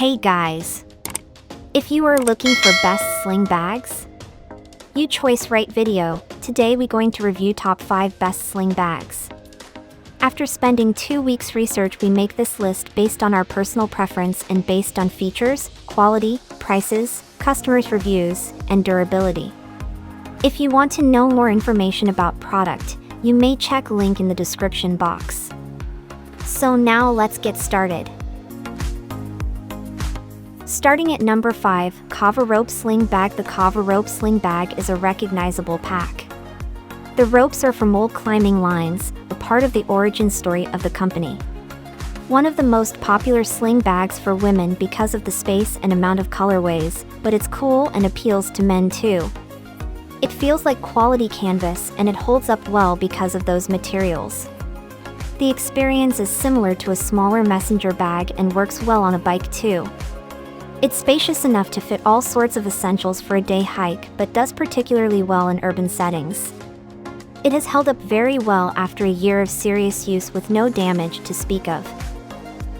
Hey guys! If you are looking for best sling bags, you choice right video. Today we going to review top 5 best sling bags. After spending 2 weeks research, we make this list based on our personal preference and based on features, quality, prices, customers' reviews, and durability. If you want to know more information about product, you may check link in the description box. So now let's get started. Starting at number 5, Kavu Rope Sling Bag. The Kavu Rope Sling Bag is a recognizable pack. The ropes are from old climbing lines, a part of the origin story of the company. One of the most popular sling bags for women because of the space and amount of colorways, but it's cool and appeals to men too. It feels like quality canvas and it holds up well because of those materials. The experience is similar to a smaller messenger bag and works well on a bike too. It's spacious enough to fit all sorts of essentials for a day hike, but does particularly well in urban settings. It has held up very well after a year of serious use with no damage to speak of.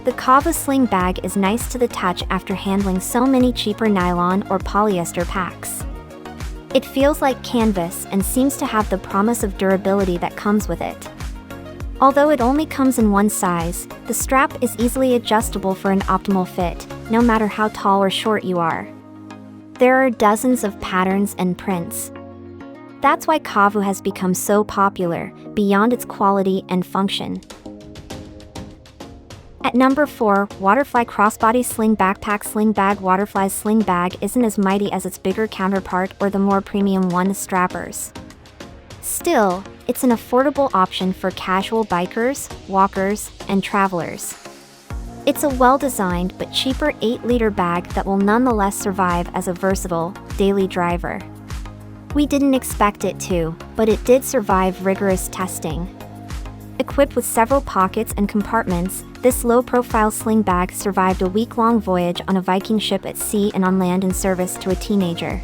The Kavu Sling Bag is nice to the touch after handling so many cheaper nylon or polyester packs. It feels like canvas and seems to have the promise of durability that comes with it. Although it only comes in one size, the strap is easily adjustable for an optimal fit, no matter how tall or short you are. There are dozens of patterns and prints. That's why Kavu has become so popular, beyond its quality and function. At number 4, Waterfly Crossbody Sling Backpack Sling Bag. Waterfly's sling bag isn't as mighty as its bigger counterpart or the more premium one, strappers. Still, it's an affordable option for casual bikers, walkers, and travelers. It's a well-designed but cheaper 8-liter bag that will nonetheless survive as a versatile, daily driver. We didn't expect it to, but it did survive rigorous testing. Equipped with several pockets and compartments, this low-profile sling bag survived a week-long voyage on a Viking ship at sea and on land in service to a teenager.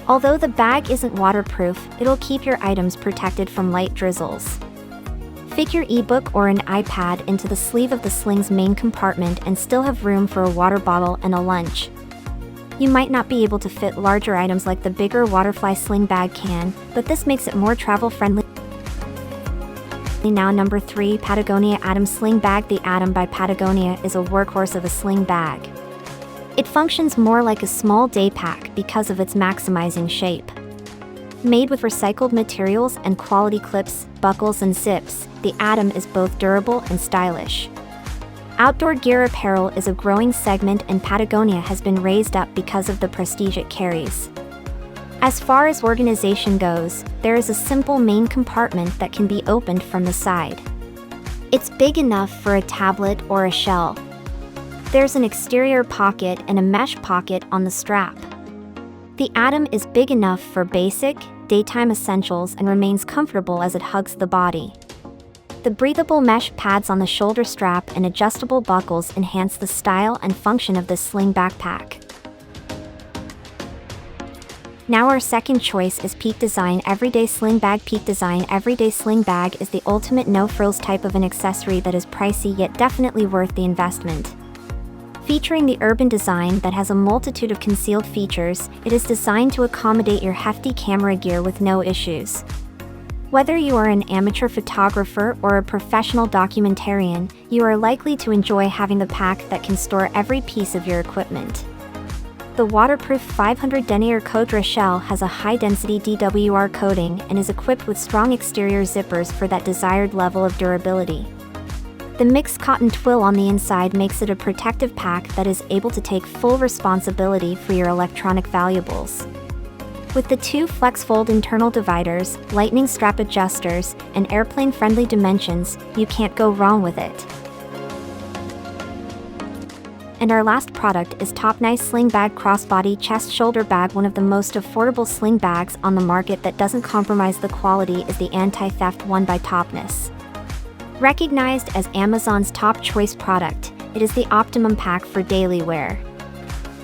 Although the bag isn't waterproof, it'll keep your items protected from light drizzles. Fit your ebook or an iPad into the sleeve of the sling's main compartment and still have room for a water bottle and a lunch. You might not be able to fit larger items like the bigger Waterfly sling bag can, but this makes it more travel-friendly. Now number 3, Patagonia Atom Sling Bag. The Atom by Patagonia is a workhorse of a sling bag. It functions more like a small day pack because of its maximizing shape. Made with recycled materials and quality clips, buckles and zips, the Atom is both durable and stylish. Outdoor gear apparel is a growing segment and Patagonia has been raised up because of the prestige it carries. As far as organization goes, there is a simple main compartment that can be opened from the side. It's big enough for a tablet or a shell. There's an exterior pocket and a mesh pocket on the strap. The Atom is big enough for basic, daytime essentials and remains comfortable as it hugs the body. The breathable mesh pads on the shoulder strap and adjustable buckles enhance the style and function of this sling backpack. Now our second choice is Peak Design Everyday Sling Bag. Peak Design Everyday Sling Bag is the ultimate no-frills type of an accessory that is pricey yet definitely worth the investment. Featuring the urban design that has a multitude of concealed features, it is designed to accommodate your hefty camera gear with no issues. Whether you are an amateur photographer or a professional documentarian, you are likely to enjoy having the pack that can store every piece of your equipment. The waterproof 500 denier Codra shell has a high-density DWR coating and is equipped with strong exterior zippers for that desired level of durability. The mixed cotton twill on the inside makes it a protective pack that is able to take full responsibility for your electronic valuables. With the 2 flex-fold internal dividers, lightning strap adjusters, and airplane-friendly dimensions, you can't go wrong with it. And our last product is TopNice Sling Bag Crossbody Chest Shoulder Bag. One of the most affordable sling bags on the market that doesn't compromise the quality is the anti-theft one by TopNice. Recognized as Amazon's top choice product, it is the optimum pack for daily wear.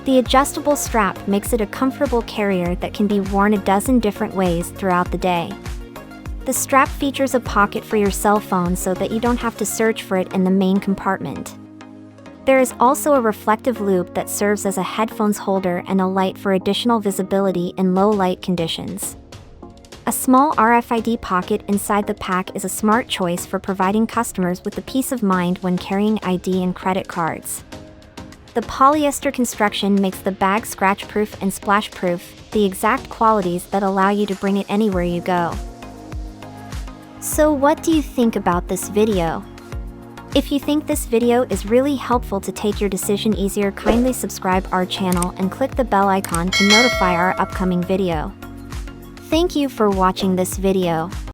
The adjustable strap makes it a comfortable carrier that can be worn a dozen different ways throughout the day. The strap features a pocket for your cell phone so that you don't have to search for it in the main compartment. There is also a reflective loop that serves as a headphones holder and a light for additional visibility in low light conditions. A small RFID pocket inside the pack is a smart choice for providing customers with the peace of mind when carrying ID and credit cards. The polyester construction makes the bag scratch-proof and splash-proof, the exact qualities that allow you to bring it anywhere you go. So what do you think about this video? If you think this video is really helpful to take your decision easier, kindly subscribe our channel and click the bell icon to notify our upcoming video. Thank you for watching this video.